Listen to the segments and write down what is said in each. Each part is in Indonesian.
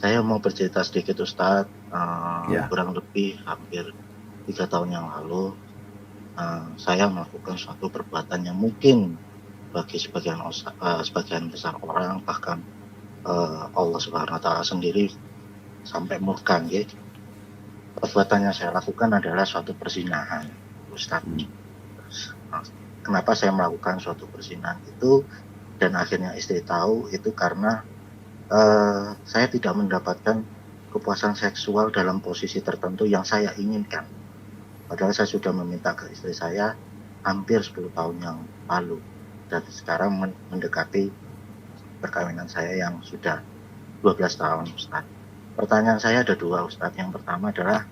Saya mau bercerita sedikit Ustadz. Ya. Kurang lebih hampir 3 tahun yang lalu, saya melakukan suatu perbuatan yang mungkin bagi sebagian besar orang, bahkan Allah Subhanahu Wa Taala sendiri sampai murka. Perbuatan yang saya lakukan adalah suatu perzinahan, Ustadz. Nah, kenapa saya melakukan suatu perzinahan itu dan akhirnya istri tahu itu karena saya tidak mendapatkan kepuasan seksual dalam posisi tertentu yang saya inginkan. Padahal saya sudah meminta ke istri saya hampir 10 tahun yang lalu. Dan sekarang mendekati perkawinan saya yang sudah 12 tahun, Ustaz. Pertanyaan saya ada dua, Ustaz. Yang pertama adalah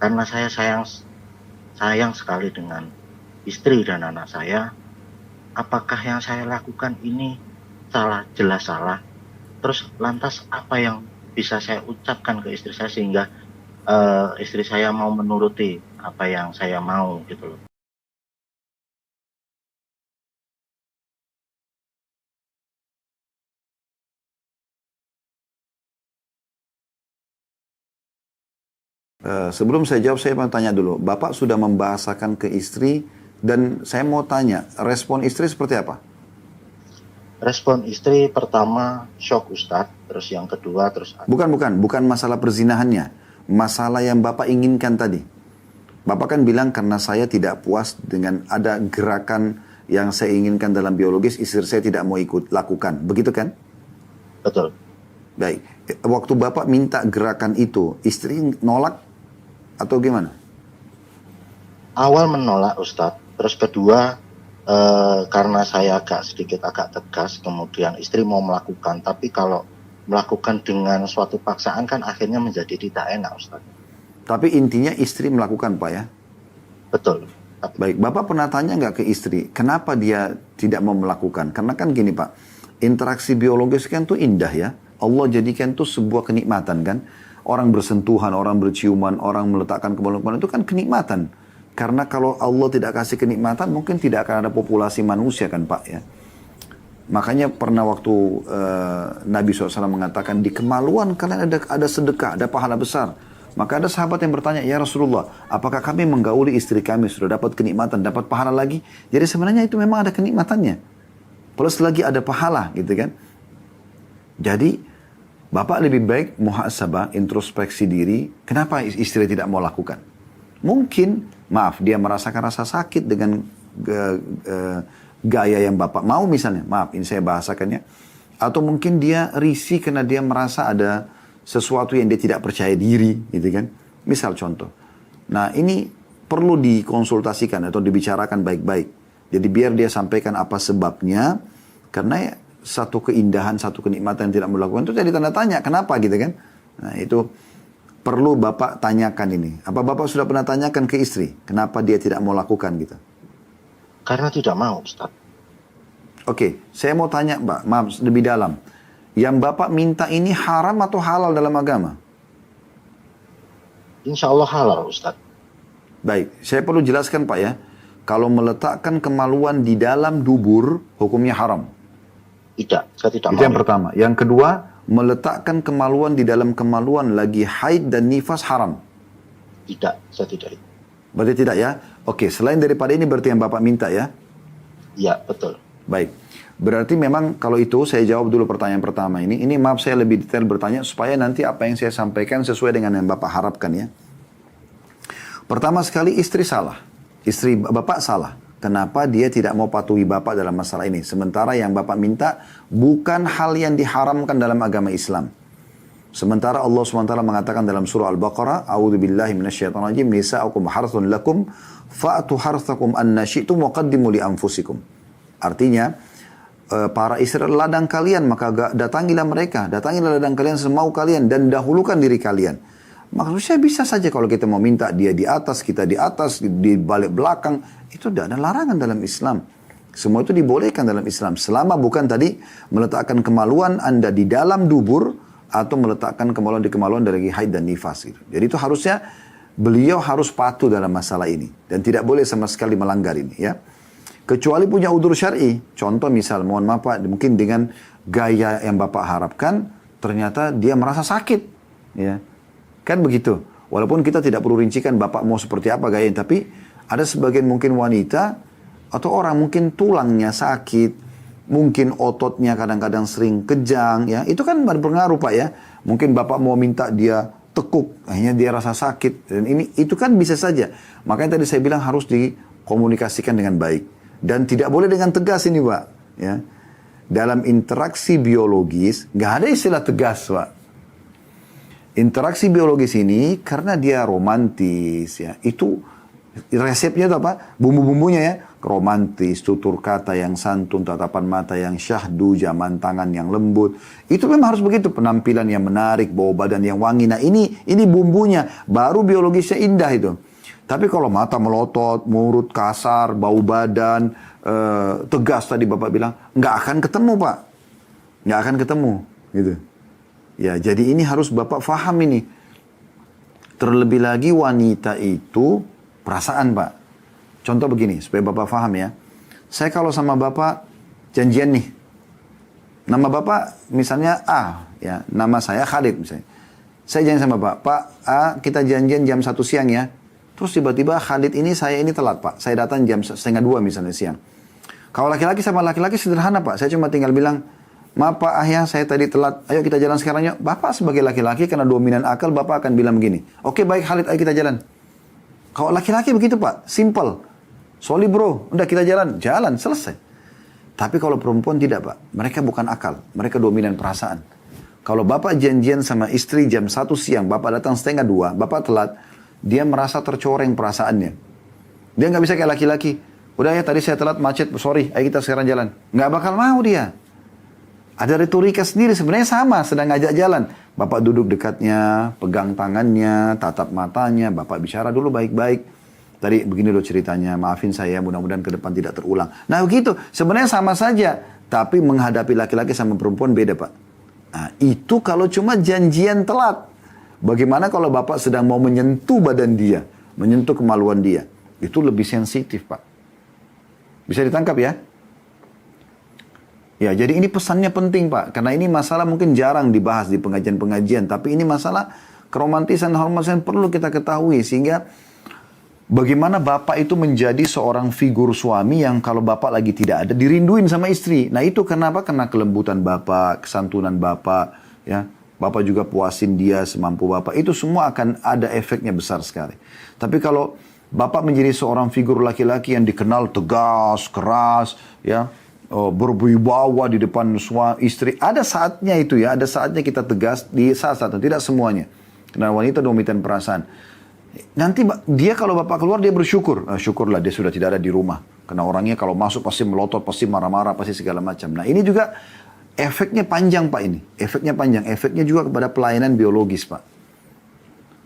karena saya sayang sekali dengan istri dan anak saya, apakah yang saya lakukan ini salah, jelas salah? Terus lantas apa yang bisa saya ucapkan ke istri saya sehingga istri saya mau menuruti apa yang saya mau gitu loh. Sebelum saya jawab, saya mau tanya dulu. Bapak sudah membahasakan ke istri, dan saya mau tanya, respon istri seperti apa? Respon istri pertama shock Ustadz, terus yang kedua terus Bukan masalah perzinahannya. Masalah yang Bapak inginkan tadi. Bapak kan bilang karena saya tidak puas dengan ada gerakan yang saya inginkan dalam biologis, istri saya tidak mau ikut lakukan. Begitu kan? betul. Baik. Waktu Bapak minta gerakan itu, istri nolak atau gimana? Awal menolak Ustadz, terus kedua karena saya agak tegas, kemudian istri mau melakukan, tapi kalau melakukan dengan suatu paksaan kan akhirnya menjadi tidak enak Ustadz. Tapi intinya istri melakukan, Pak, ya? Betul. Baik, Bapak pernah tanya nggak ke istri, kenapa dia tidak mau melakukan? Karena kan gini, Pak, interaksi biologis kan tuh indah, ya. Allah jadikan tuh sebuah kenikmatan, kan. Orang bersentuhan, orang berciuman, orang meletakkan kemaluan itu kan kenikmatan. Karena kalau Allah tidak kasih kenikmatan, mungkin tidak akan ada populasi manusia, kan, Pak, ya. Makanya pernah waktu Nabi SAW mengatakan, di kemaluan kalian ada sedekah, ada pahala besar. Maka ada sahabat yang bertanya, ya Rasulullah, apakah kami menggauli istri kami sudah dapat kenikmatan, dapat pahala lagi? Jadi sebenarnya itu memang ada kenikmatannya. Plus lagi ada pahala, gitu kan. Jadi, Bapak lebih baik muhasabah, introspeksi diri, kenapa istri tidak mau lakukan? Mungkin, maaf, dia merasakan rasa sakit dengan gaya yang Bapak mau misalnya. Maaf, ini saya bahasakannya. Atau mungkin dia risih karena dia merasa ada sesuatu yang dia tidak percaya diri, gitu kan. Misal contoh. Nah, ini perlu dikonsultasikan atau dibicarakan baik-baik. Jadi biar dia sampaikan apa sebabnya, karena satu keindahan, satu kenikmatan yang tidak melakukan itu jadi tanda tanya, kenapa gitu kan. Nah, itu perlu Bapak tanyakan ini. Apa Bapak sudah pernah tanyakan ke istri, kenapa dia tidak mau lakukan gitu? Karena tidak mau Ustadz. Oke, saya mau tanya Mbak, maaf lebih dalam. Yang Bapak minta ini haram atau halal dalam agama? Insya Allah halal Ustadz. Baik, saya perlu jelaskan Pak, ya. Kalau meletakkan kemaluan di dalam dubur, hukumnya haram. Tidak, saya tidak Itu mau. yang pertama. Yang kedua, meletakkan kemaluan di dalam kemaluan lagi haid dan nifas haram. Tidak, saya tidak. Berarti tidak, ya? Oke, selain daripada ini berarti yang Bapak minta, ya? Iya, betul. Baik. Berarti memang kalau itu saya jawab dulu pertanyaan pertama ini. Ini maaf saya lebih detail bertanya supaya nanti apa yang saya sampaikan sesuai dengan yang Bapak harapkan, ya. Pertama sekali istri salah. Istri Bapak salah. Kenapa dia tidak mau patuhi Bapak dalam masalah ini? Sementara yang Bapak minta bukan hal yang diharamkan dalam agama Islam. Sementara Allah SWT mengatakan dalam surah Al-Baqarah, A'udzu billahi minasyaitonir rajim, nisa'ukum harthun lakum fa'tu harthakum anna syi'tum wa qaddimu li anfusikum. Artinya, para istri adalah ladang kalian, maka datangilah mereka, datangilah ladang kalian semau kalian dan dahulukan diri kalian. Maksudnya bisa saja kalau kita mau minta dia di atas, kita di atas, di balik belakang, itu tidak ada larangan dalam Islam. Semua itu dibolehkan dalam Islam. Selama bukan tadi meletakkan kemaluan Anda di dalam dubur atau meletakkan kemaluan di kemaluan dari haid dan nifas. Gitu. Jadi itu harusnya beliau harus patuh dalam masalah ini. Dan tidak boleh sama sekali melanggar ini, ya. Kecuali punya udzur syar'i. Contoh misal, mohon maaf Pak, mungkin dengan gaya yang Bapak harapkan, ternyata dia merasa sakit. Ya. Kan begitu. Walaupun kita tidak perlu rincikan bapak mau seperti apa gayanya, tapi ada sebagian mungkin wanita atau orang mungkin tulangnya sakit, mungkin ototnya kadang-kadang sering kejang, ya itu kan berpengaruh Pak ya. Mungkin bapak mau minta dia tekuk, akhirnya dia rasa sakit, dan itu kan bisa saja. Makanya tadi saya bilang harus dikomunikasikan dengan baik dan tidak boleh dengan tegas ini Pak. Ya, dalam interaksi biologis nggak ada istilah tegas Pak. Interaksi biologis ini karena dia romantis ya, itu resepnya itu apa? Bumbu-bumbunya ya, romantis, tutur kata yang santun, tatapan mata yang syahdu, jaman tangan yang lembut. Itu memang harus begitu, penampilan yang menarik, bau badan yang wangi. Nah ini bumbunya, baru biologisnya indah itu. Tapi kalau mata melotot, mulut kasar, bau badan, tegas tadi Bapak bilang, nggak akan ketemu Pak. Nggak akan ketemu gitu. Ya, jadi ini harus Bapak faham ini. Terlebih lagi wanita itu perasaan Pak. Contoh begini, supaya Bapak faham ya. Saya kalau sama Bapak janjian nih. Nama Bapak misalnya A, ya. Nama saya Khalid misalnya. Saya janjian sama Bapak, Pak A kita janjian jam 1 siang ya. Terus tiba-tiba Khalid ini saya ini telat Pak. Saya datang jam 1:30 misalnya siang. Kalau laki-laki sama laki-laki sederhana Pak. Saya cuma tinggal bilang, maaf Pak Ayah, saya tadi telat. Ayo kita jalan sekarang yuk. Bapak sebagai laki-laki karena dominan akal, Bapak akan bilang begini. Oke baik Khalid, ayo kita jalan. Kalau laki-laki begitu Pak, simple. Sorry bro, udah kita jalan. Jalan, selesai. Tapi kalau perempuan tidak Pak. Mereka bukan akal, mereka dominan perasaan. Kalau Bapak janjian sama istri jam 1 siang, Bapak datang 1:30, Bapak telat, dia merasa tercoreng perasaannya. Dia nggak bisa kayak laki-laki. Udah ya tadi saya telat macet, sorry, ayo kita sekarang jalan. Nggak bakal mau dia. Ada retorika sendiri, sebenarnya sama, sedang ngajak jalan. Bapak duduk dekatnya, pegang tangannya, tatap matanya, Bapak bicara dulu baik-baik. Tadi begini loh ceritanya, maafin saya, mudah-mudahan ke depan tidak terulang. Nah begitu, sebenarnya sama saja. Tapi menghadapi laki-laki sama perempuan beda Pak. Nah itu kalau cuma janjian telat. Bagaimana kalau Bapak sedang mau menyentuh badan dia, menyentuh kemaluan dia. Itu lebih sensitif Pak. Bisa ditangkap ya? Ya, jadi ini pesannya penting Pak, karena ini masalah mungkin jarang dibahas di pengajian-pengajian, tapi ini masalah keromantisan, hormatisan perlu kita ketahui, sehingga bagaimana Bapak itu menjadi seorang figur suami yang kalau Bapak lagi tidak ada, dirinduin sama istri. Nah itu kenapa? Karena kelembutan Bapak, kesantunan Bapak, ya. Bapak juga puasin dia semampu Bapak, itu semua akan ada efeknya besar sekali. Tapi kalau Bapak menjadi seorang figur laki-laki yang dikenal tegas, keras, ya, berwibawa di depan istri. Ada saatnya itu ya, ada saatnya kita tegas di saat-saat itu, tidak semuanya. Karena wanita dominan perasaan. Nanti dia kalau Bapak keluar dia bersyukur. Syukurlah dia sudah tidak ada di rumah. Karena orangnya kalau masuk pasti melotot, pasti marah-marah, pasti segala macam. Nah ini juga efeknya panjang Pak ini. Efeknya panjang. Efeknya juga kepada pelayanan biologis Pak.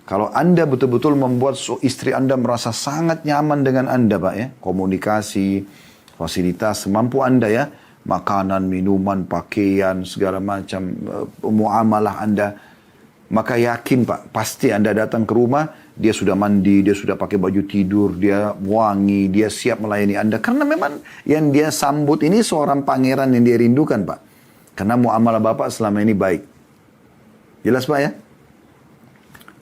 Kalau Anda betul-betul membuat istri Anda merasa sangat nyaman dengan Anda Pak ya. Komunikasi, fasilitas semampu Anda ya, makanan, minuman, pakaian, segala macam, muamalah Anda, maka yakin Pak, pasti Anda datang ke rumah, dia sudah mandi, dia sudah pakai baju tidur, dia wangi, dia siap melayani Anda, karena memang yang dia sambut ini seorang pangeran yang dia rindukan Pak, karena muamalah Bapak selama ini baik. Jelas Pak ya?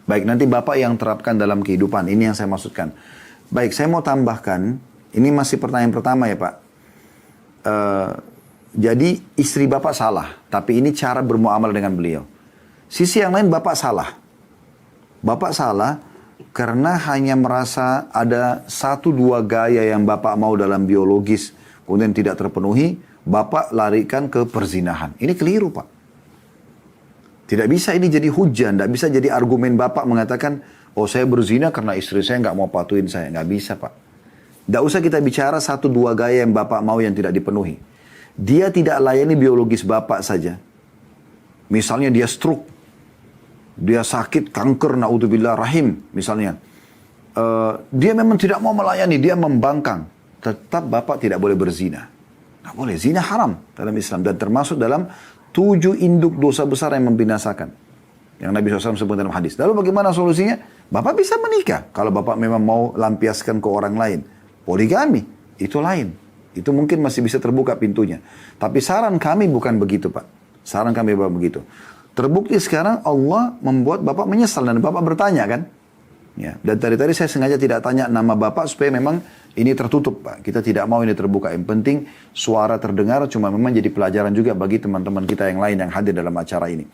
Baik, nanti Bapak yang terapkan dalam kehidupan, ini yang saya maksudkan. Baik, saya mau tambahkan, ini masih pertanyaan pertama ya Pak. Jadi istri Bapak salah, tapi ini cara bermuamalah dengan beliau. Sisi yang lain Bapak salah. Bapak salah karena hanya merasa ada 1-2 gaya yang Bapak mau dalam biologis, kemudian tidak terpenuhi, Bapak larikan ke perzinahan. Ini keliru Pak. Tidak bisa ini jadi hujan, tidak bisa jadi argumen Bapak mengatakan, oh saya berzina karena istri saya nggak mau patuhin saya. Nggak bisa Pak. Tidak usah kita bicara 1-2 gaya yang Bapak mau yang tidak dipenuhi. Dia tidak layani biologis Bapak saja. Misalnya dia stroke. Dia sakit, kanker, na'udzubillah rahim misalnya. Dia memang tidak mau melayani, dia membangkang. Tetap Bapak tidak boleh berzina. Tidak boleh, zina haram dalam Islam. Dan termasuk dalam 7 induk dosa besar yang membinasakan. Yang Nabi SAW sebut dalam hadis. Lalu bagaimana solusinya? Bapak bisa menikah. Kalau Bapak memang mau lampiaskan ke orang lain. Poligami, itu lain. Itu mungkin masih bisa terbuka pintunya. Tapi saran kami bukan begitu Pak. Saran kami bukan begitu. Terbukti sekarang Allah membuat Bapak menyesal dan Bapak bertanya kan? Ya. Dan tadi saya sengaja tidak tanya nama Bapak supaya memang ini tertutup Pak. Kita tidak mau ini terbuka. Yang penting suara terdengar, cuma memang jadi pelajaran juga bagi teman-teman kita yang lain yang hadir dalam acara ini.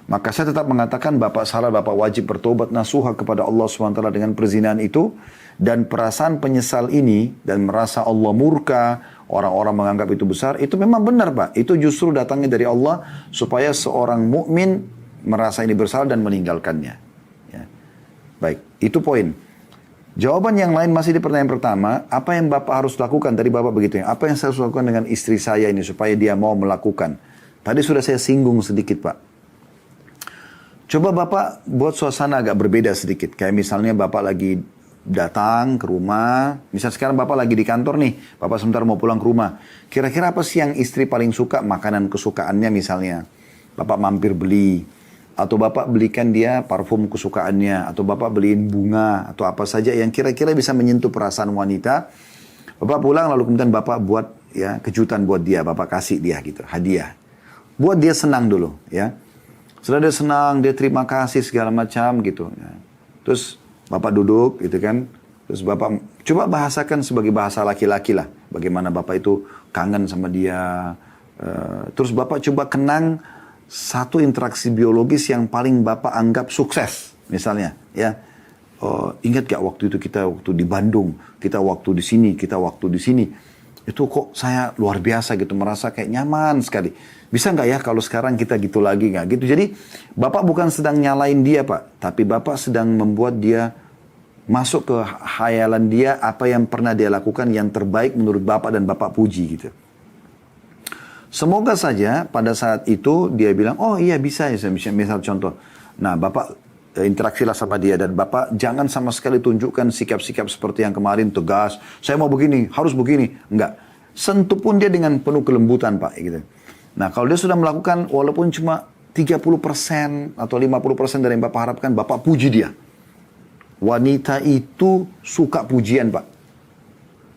Maka saya tetap mengatakan Bapak salah, Bapak wajib bertobat nasuha kepada Allah SWT dengan perzinahan itu. Dan perasaan penyesal ini dan merasa Allah murka, orang-orang menganggap itu besar, itu memang benar Pak. Itu justru datangnya dari Allah supaya seorang mukmin merasa ini bersalah dan meninggalkannya. Ya. Baik, itu poin. Jawaban yang lain masih di pertanyaan pertama, apa yang Bapak harus lakukan? Tadi Bapak begitu ya, apa yang saya harus lakukan dengan istri saya ini supaya dia mau melakukan? Tadi sudah saya singgung sedikit Pak. Coba Bapak buat suasana agak berbeda sedikit. Kayak misalnya Bapak lagi datang ke rumah, misal sekarang Bapak lagi di kantor nih, Bapak sebentar mau pulang ke rumah. Kira-kira apa sih yang istri paling suka, makanan kesukaannya misalnya? Bapak mampir beli, atau Bapak belikan dia parfum kesukaannya, atau Bapak beliin bunga, atau apa saja yang kira-kira bisa menyentuh perasaan wanita. Bapak pulang lalu kemudian Bapak buat ya kejutan buat dia, Bapak kasih dia gitu, hadiah. Buat dia senang dulu ya. Setelah dia senang, dia terima kasih segala macam gitu. Ya. Terus Bapak duduk gitu kan. Terus Bapak coba bahasakan sebagai bahasa laki-laki lah. Bagaimana Bapak itu kangen sama dia. Terus Bapak coba kenang satu interaksi biologis yang paling Bapak anggap sukses. Misalnya ya. Ingat gak waktu itu kita waktu di Bandung. Kita waktu di sini, kita waktu di sini. Itu kok saya luar biasa gitu. Merasa kayak nyaman sekali. Bisa nggak ya kalau sekarang kita gitu lagi nggak gitu. Jadi Bapak bukan sedang nyalain dia Pak. Tapi Bapak sedang membuat dia masuk ke khayalan dia apa yang pernah dia lakukan yang terbaik menurut Bapak dan Bapak puji gitu. Semoga saja pada saat itu dia bilang, oh iya bisa ya. Misal contoh. Nah Bapak interaksilah sama dia dan Bapak jangan sama sekali tunjukkan sikap-sikap seperti yang kemarin tegas. Saya mau begini, harus begini. Enggak. Sentuh pun dia dengan penuh kelembutan Pak gitu. Nah kalau dia sudah melakukan walaupun cuma 30% atau 50% dari yang Bapak harapkan, Bapak puji dia. Wanita itu suka pujian Pak.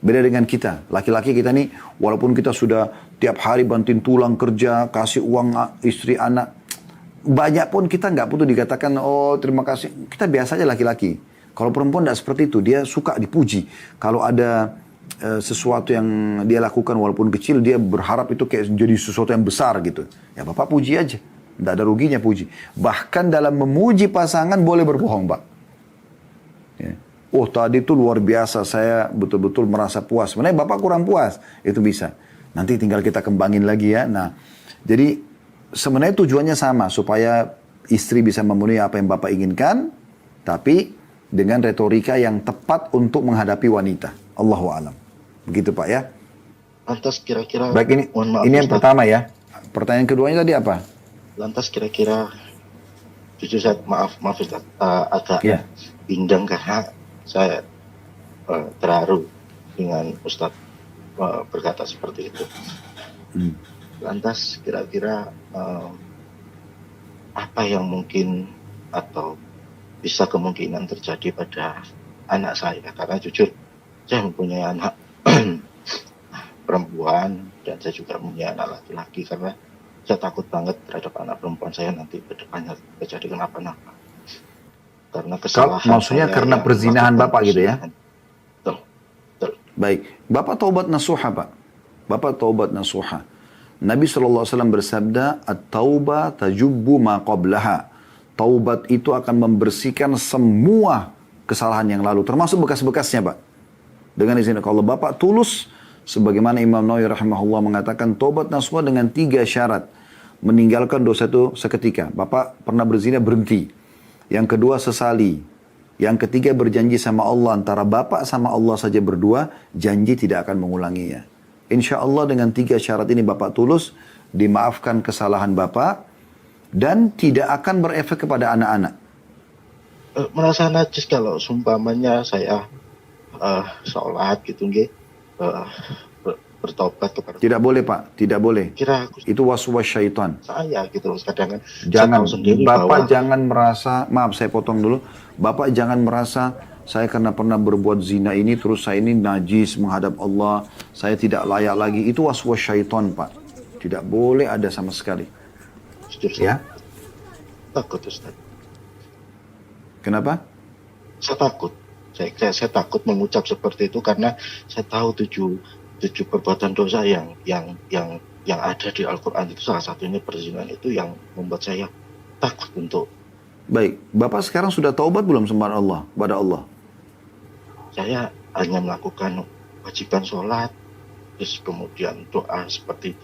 Beda dengan kita. Laki-laki kita nih walaupun kita sudah tiap hari bantuin tulang kerja, kasih uang istri anak. Banyak pun kita nggak butuh dikatakan, oh terima kasih. Kita biasa aja laki-laki. Kalau perempuan nggak seperti itu. Dia suka dipuji. Kalau ada sesuatu yang dia lakukan walaupun kecil, dia berharap itu kayak jadi sesuatu yang besar gitu. Ya Bapak puji aja. Tidak ada ruginya puji. Bahkan dalam memuji pasangan boleh berbohong Pak. Ya. Oh tadi itu luar biasa, saya betul-betul merasa puas. Sebenarnya Bapak kurang puas. Itu bisa. Nanti tinggal kita kembangin lagi ya. Nah, jadi sebenarnya tujuannya sama. Supaya istri bisa memenuhi apa yang Bapak inginkan. Tapi dengan retorika yang tepat untuk menghadapi wanita. Allahu a'lam. Begitu Pak ya. Lantas kira-kira. Baik ini yang pertama ya. Pertanyaan keduanya tadi apa? Lantas kira-kira. Jujur saya maaf Ustaz, agak bindeng karena saya terharu dengan Ustaz berkata seperti itu. Lantas kira-kira apa yang mungkin atau bisa kemungkinan terjadi pada anak saya, karena jujur saya mempunyai anak perempuan dan saya juga mempunyai anak laki-laki, karena saya takut banget terhadap anak perempuan saya nanti ke depannya terjadi kenapa-napa. Karena kesalahan maksudnya karena perzinahan Bapak gitu ya? Betul. Baik. Bapak taubat nasuha Pak. Bapak taubat nasuha. Nabi SAW bersabda, at-taubah tajubbu ma qablaha. Taubat itu akan membersihkan semua kesalahan yang lalu, termasuk bekas-bekasnya Pak. Dengan izin kalau Bapak tulus, sebagaimana Imam Nawawi rahimahullah mengatakan, taubat nasuha dengan 3 syarat. Meninggalkan dosa itu seketika. Bapak pernah berzina, berhenti. Yang kedua sesali. Yang ketiga berjanji sama Allah, antara Bapak sama Allah saja berdua, janji tidak akan mengulanginya. Insya Allah dengan 3 syarat ini Bapak tulus, dimaafkan kesalahan Bapak, dan tidak akan berefek kepada anak-anak. Merasa najis kalau sumpamanya saya sholat gitu bertobat kepada. Tidak boleh Pak, tidak boleh. Itu was-was syaitan. Saya gitu kadang jangan Bapak jangan merasa, maaf saya potong dulu. Bapak jangan merasa saya karena pernah berbuat zina ini terus saya ini najis menghadap Allah, saya tidak layak lagi. Itu was-was syaitan Pak. Tidak boleh ada sama sekali. Jujur, ya. Takut Ustaz. Kenapa? Saya takut. Saya takut mengucap seperti itu karena saya tahu tujuh perbuatan dosa yang ada di Al-Quran itu, salah satunya perzinahan, itu yang membuat saya takut untuk. Baik, Bapak sekarang sudah taubat belum sama Allah, pada Allah? Saya hanya melakukan kewajiban sholat, terus kemudian doa seperti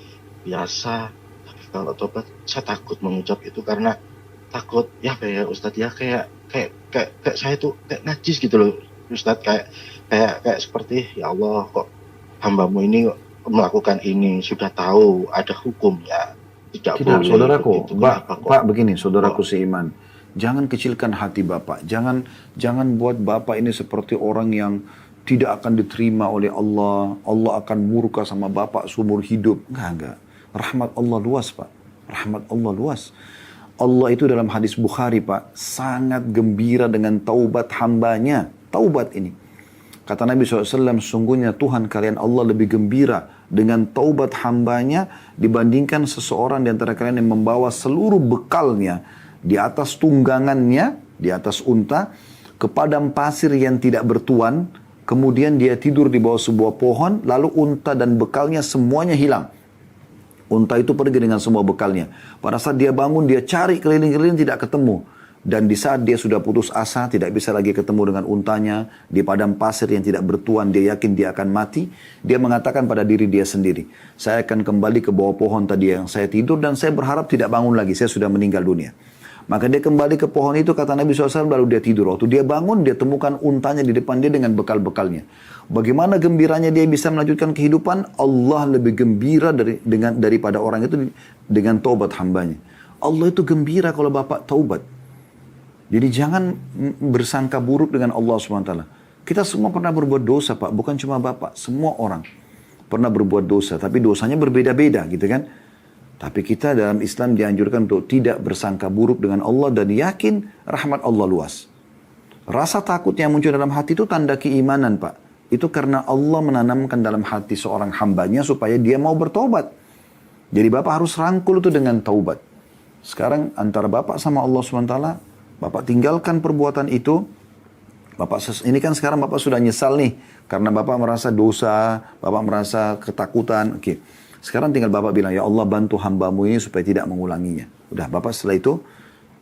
biasa. Tapi kalau tobat, saya takut mengucap itu karena takut ya kayak Ustadz ya kayak saya tuh kayak najis gitu loh Ustadz, kayak seperti ya Allah, kok hambamu ini melakukan ini, sudah tahu ada hukumnya, tidak boleh saudaraku, begitu. Kenapa kok? Pak begini, saudaraku seiman, jangan kecilkan hati Bapak, jangan buat Bapak ini seperti orang yang tidak akan diterima oleh Allah, Allah akan murka sama Bapak seumur hidup. Enggak. Rahmat Allah luas, Pak. Rahmat Allah luas. Allah itu dalam hadis Bukhari, Pak, sangat gembira dengan taubat hambanya. Taubat ini. Kata Nabi SAW, sungguhnya Tuhan kalian Allah lebih gembira dengan taubat hambanya dibandingkan seseorang di antara kalian yang membawa seluruh bekalnya di atas tunggangannya, di atas unta, ke padang pasir yang tidak bertuan, kemudian dia tidur di bawah sebuah pohon, lalu unta dan bekalnya semuanya hilang. Unta itu pergi dengan semua bekalnya. Pada saat dia bangun, dia cari keliling-keliling tidak ketemu. Dan di saat dia sudah putus asa, tidak bisa lagi ketemu dengan untanya, di padang pasir yang tidak bertuan, dia yakin dia akan mati. Dia mengatakan pada diri dia sendiri, saya akan kembali ke bawah pohon tadi yang saya tidur dan saya berharap tidak bangun lagi, saya sudah meninggal dunia. Maka dia kembali ke pohon itu, kata Nabi SAW, lalu dia tidur. Waktu dia bangun, dia temukan untanya di depan dia dengan bekal-bekalnya. Bagaimana gembiranya dia bisa melanjutkan kehidupan? Allah lebih gembira daripada orang itu dengan taubat hambanya. Allah itu gembira kalau Bapak taubat. Jadi jangan bersangka buruk dengan Allah SWT. Kita semua pernah berbuat dosa, Pak. Bukan cuma Bapak, semua orang pernah berbuat dosa. Tapi dosanya berbeda-beda gitu kan. Tapi kita dalam Islam dianjurkan untuk tidak bersangka buruk dengan Allah dan yakin rahmat Allah luas. Rasa takut yang muncul dalam hati itu tanda keimanan, Pak. Itu karena Allah menanamkan dalam hati seorang hambanya supaya dia mau bertobat. Jadi Bapak harus rangkul itu dengan taubat. Sekarang antara Bapak sama Allah SWT, Bapak tinggalkan perbuatan itu. Ini kan sekarang Bapak sudah nyesal nih. Karena Bapak merasa dosa, Bapak merasa ketakutan. Oke. Sekarang tinggal Bapak bilang, ya Allah bantu hambamu ini supaya tidak mengulanginya. Udah, Bapak setelah itu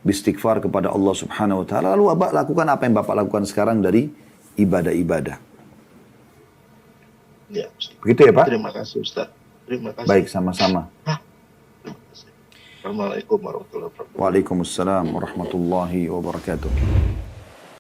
beristighfar kepada Allah Subhanahu Wa Taala. Lalu Bapak lakukan apa yang Bapak lakukan sekarang dari ibadah-ibadah. Ya, begitu ya Pak? Terima kasih Ustaz. Terima kasih. Baik, sama-sama. Assalamualaikum warahmatullahi wabarakatuh. Waalaikumsalam warahmatullahi wabarakatuh.